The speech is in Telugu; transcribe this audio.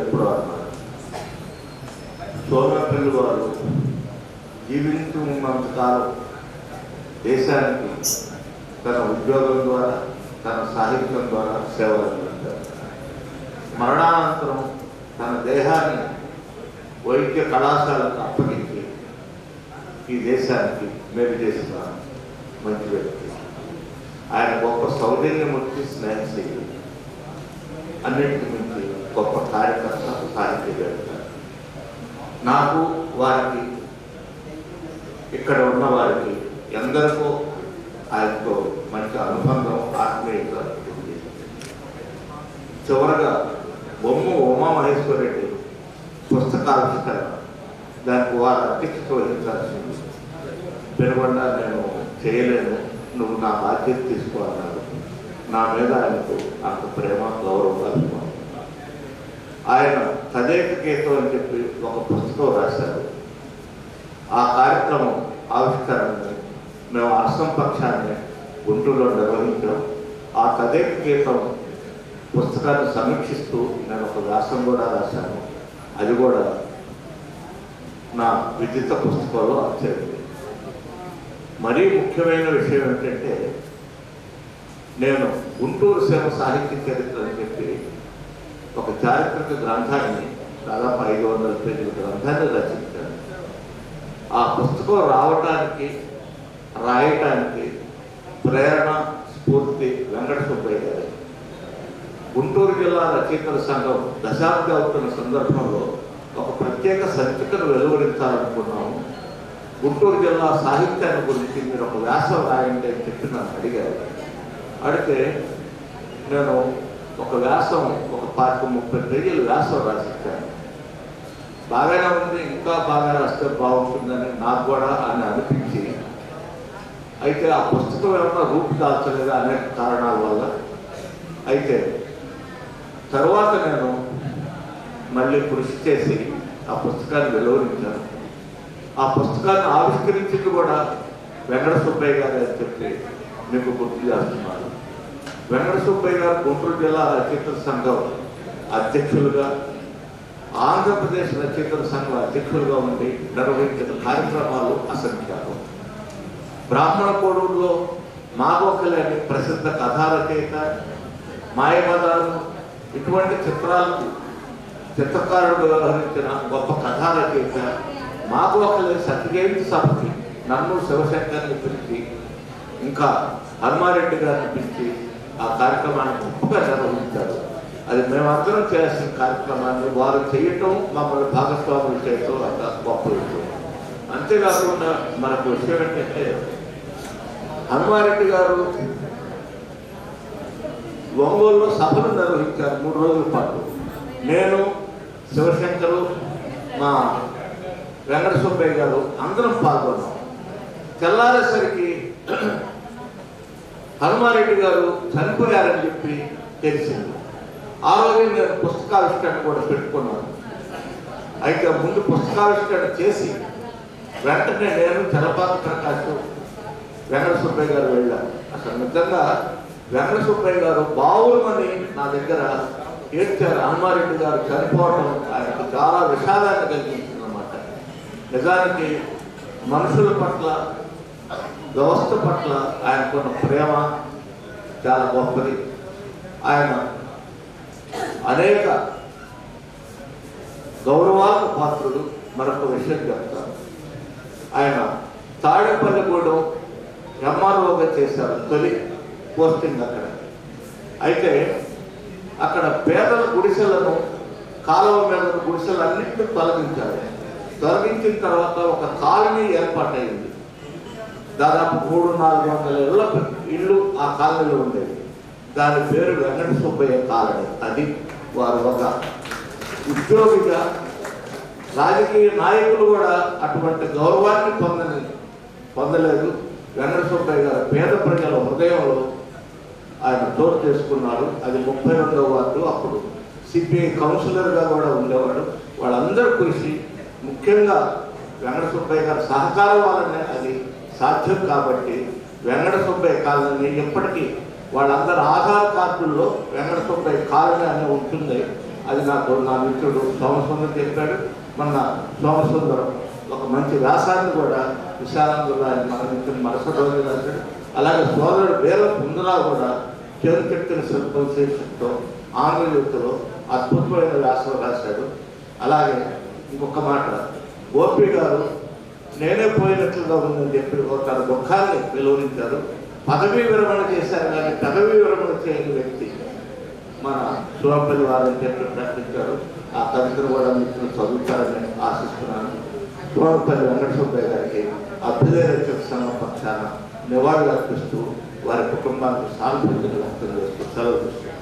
ఎప్పుడో అన్నారు. సోమపల్లి వారు జీవించి ఉన్నంతకాలం దేశానికి తన ఉద్యోగం ద్వారా, తన సాహిత్యం ద్వారా సేవలు అందించారు. మరణానంతరం తన దేహాన్ని వైద్య కళాశాలకు అప్పగించి ఈ దేశానికి మేలు చేసిన మంచి వ్యక్తి. ఆయన గొప్ప సౌజన్యమూర్తి, స్నేహశీలి, అన్నింటి మించి గొప్ప కార్యకర్త, సాహిత్యవేత్త. నాకు వారికి, ఇక్కడ ఉన్న వారికి ఎందరికో ఆయనతో మంచి అనుబంధం, ఆత్మీయత ఉంది. చివరగా బొమ్మ ఉమామహేశ్వరరెడ్డి పుస్తకావిష్కరణ, దానికి వారు అధ్యక్షత వహించాల్సింది. పెనుగొండ నేను చేయలేను, నువ్వు నా బాధ్యత తీసుకోవాలన్నారు. నా మీద ఆయనకు అంత ప్రేమ, గౌరవం అభిమానం. ఆయన తదేక గీతం అని చెప్పి ఒక పుస్తకం రాశారు. ఆ కార్యక్రమం ఆవిష్కరణని మేము అస్సం పక్షాన్ని గుంటూరులో నిర్వహించాం. ఆ తదేక గీతం పుస్తకాన్ని సమీక్షిస్తూ నేను ఒక వ్యాసం కూడా రాశాను. అది కూడా నా విదిత పుస్తకంలో వచ్చేది. మరీ ముఖ్యమైన విషయం ఏంటంటే, నేను గుంటూరు సేవ సాహిత్య చరిత్ర అని చెప్పి ఒక చారిత్రక గ్రంథాన్ని, దాదాపు 500 పేజీల గ్రంథాన్ని రచించాను. ఆ పుస్తకం రాయటానికి ప్రేరణ, స్ఫూర్తి వెంకట సుబ్బయ్య గారు. గుంటూరు జిల్లా రచయితల సంఘం దశాబ్ది అవుతున్న సందర్భంలో ఒక ప్రత్యేక సంచికను వెలువరించాలనుకున్నాము. గుంటూరు జిల్లా సాహిత్యాన్ని గురించి మీరు ఒక వ్యాసం రాయండి అని చెప్పి నన్ను అడిగారు. అడిగితే నేను ఒక వ్యాసం, ఒక 30 పేజీల వ్యాసం రాసిచ్చాను. బాగానే ఉంది, ఇంకా బాగా రాస్తే బాగుంటుందని నాకు కూడా అని అనిపించి, అయితే ఆ పుస్తకం ఏమన్నా రూపు దాల్చలేదా అనేక కారణాల వల్ల. అయితే తర్వాత నేను మళ్ళీ కృషి చేసి ఆ పుస్తకాన్ని వెలువరించాను. ఆ పుస్తకాన్ని ఆవిష్కరించింది కూడా వెంకట సుబ్బయ్య గారు అని చెప్పి మీకు గుర్తు చేస్తున్నాను. వెంకట సుబ్బయ్య గారు గుంటూరు జిల్లా రచయితల సంఘం అధ్యక్షులుగా, ఆంధ్రప్రదేశ్ రచయితల సంఘం అధ్యక్షులుగా ఉండి నిర్వహించిన కార్యక్రమాలు అసంఖ్యాతం. బ్రాహ్మణ కోడూరులో మాగోకలి అనే ప్రసిద్ధ కథా రచయిత, మాయబజారు ఇటువంటి చిత్రకారుడు వ్యవహరించిన గొప్ప కథా రచయిత మాగోకలి సత్యజయంతి సభకి నన్ను, శివశంకర్ని పిలిచి, ఇంకా హనుమారెడ్డి గారిని పిలిచి ఆ కార్యక్రమాన్ని గొప్పగా నిర్వహించారు. అది మేమందరం చేయాల్సిన కార్యక్రమాన్ని వారు చేయటం, మమ్మల్ని భాగస్వాములు చేయటం అంత గొప్ప విషయం. అంతేకాకుండా మనకు విషయం ఏంటంటే, హనుమారెడ్డి గారు ఒంగోలులో సభలు నిర్వహించారు 3 రోజుల పాటు. నేను, శివశంకరు, మా వెంకట సుబ్బయ్య గారు అందరం పాల్గొన్నాం. తెల్లారేసరికి హనుమారెడ్డి గారు చనిపోయారని చెప్పి తెలిసింది. ఆ రోజు నేను పుస్తకావిష్కరణ కూడా పెట్టుకున్నాను. అయితే ముందు పుస్తకావిష్కరణ చేసి వెంటనే నేను, చలపాక ప్రకాష్, వెంకట సుబ్బయ్య గారు వెళ్ళాను. అసలు నిజంగా వెంకట సుబ్బయ్య గారు బావులమని నా దగ్గర ఏడ్చారు. హనుమారెడ్డి గారు చనిపోవడం ఆయనకు చాలా విషాదాన్ని కలిగించిందన్నమాట. నిజానికి మనుషుల పట్ల, వ్యవస్థ పట్ల ఆయనకున్న ప్రేమ చాలా గొప్పది. ఆయన అనేక గౌరవాలకు పాత్రుడు. మరొక విషయం చెప్తాను, ఆయన తాడేపల్లిగూడెం ఎంఆర్ఓగా చేశారు, తొలి పోస్టింగ్ అక్కడ. అయితే అక్కడ పేదల గుడిసెలను, కాలువ మీద గుడిసెలు అన్నింటినీ తొలగించారు. తొలగించిన తర్వాత ఒక కాలనీ ఏర్పాటైంది. దాదాపు 300-400 ఇళ్ళు ఆ కాలనీలో ఉండేవి. దాని పేరు వెంకట సుబ్బయ్య కాలనీ. అది వారు ఒక ఉద్యోగిగా, రాజకీయ నాయకులు కూడా అటువంటి గౌరవాన్ని పొందలేదు. వెంకట సుబ్బయ్య గారు పేద ప్రజల హృదయంలో ఆయన చోటు చేసుకున్నారు. అది 32వ వార్డు. అప్పుడు సిపిఐ కౌన్సిలర్గా కూడా ఉండేవాడు. వాళ్ళందరూ కృషి, ముఖ్యంగా వెంకట సుబ్బయ్య గారి సహకారం వల్లనే అది సాధ్యం. కాబట్టి వెంకట సుబ్బయ్య కాలనీ ఎప్పటికీ వాళ్ళందరి ఆధార్ కార్డుల్లో వెంకట సుబ్బయ్య కాలనీ అనే ఉంటుంది. అది నాకు నా మిత్రుడు సోమసుందరం చెప్పాడు. మన సోమసుందరం ఒక మంచి వ్యాసాన్ని కూడా విశాలంలో ఆయన మన మిత్రుడు మరుసటి రోజు రాశాడు. అలాగే సోదరుడు వేల పుందరావు కూడా చేరుకెట్టిన శిల్పశీర్షికతో ఆంధ్రజ్యోతిలో అద్భుతమైన వ్యాసం రాశాడు. అలాగే ఇంకొక మాట, గోపి గారు నేనే పోయినట్లుగా ఉందని చెప్పి తన దుఃఖాన్ని వెలువరించారు. పదవీ విరమణ చేశారు కానీ పదవీ విరమణ చేయని వ్యక్తి మన శివపల్లి వారని చెప్పి ప్రకటించారు. ఆ కవితను కూడా మిత్రులు చదువుతారని ఆశిస్తున్నాను. శివపల్లి వెంకట సుబ్బయ్య గారికి అభ్యుదయ రక్షక సంఘం పక్షాన నివాళులు అర్పిస్తూ వారి కుటుంబానికి సానుభూతిని వ్యక్తం చేస్తూ సెలవు.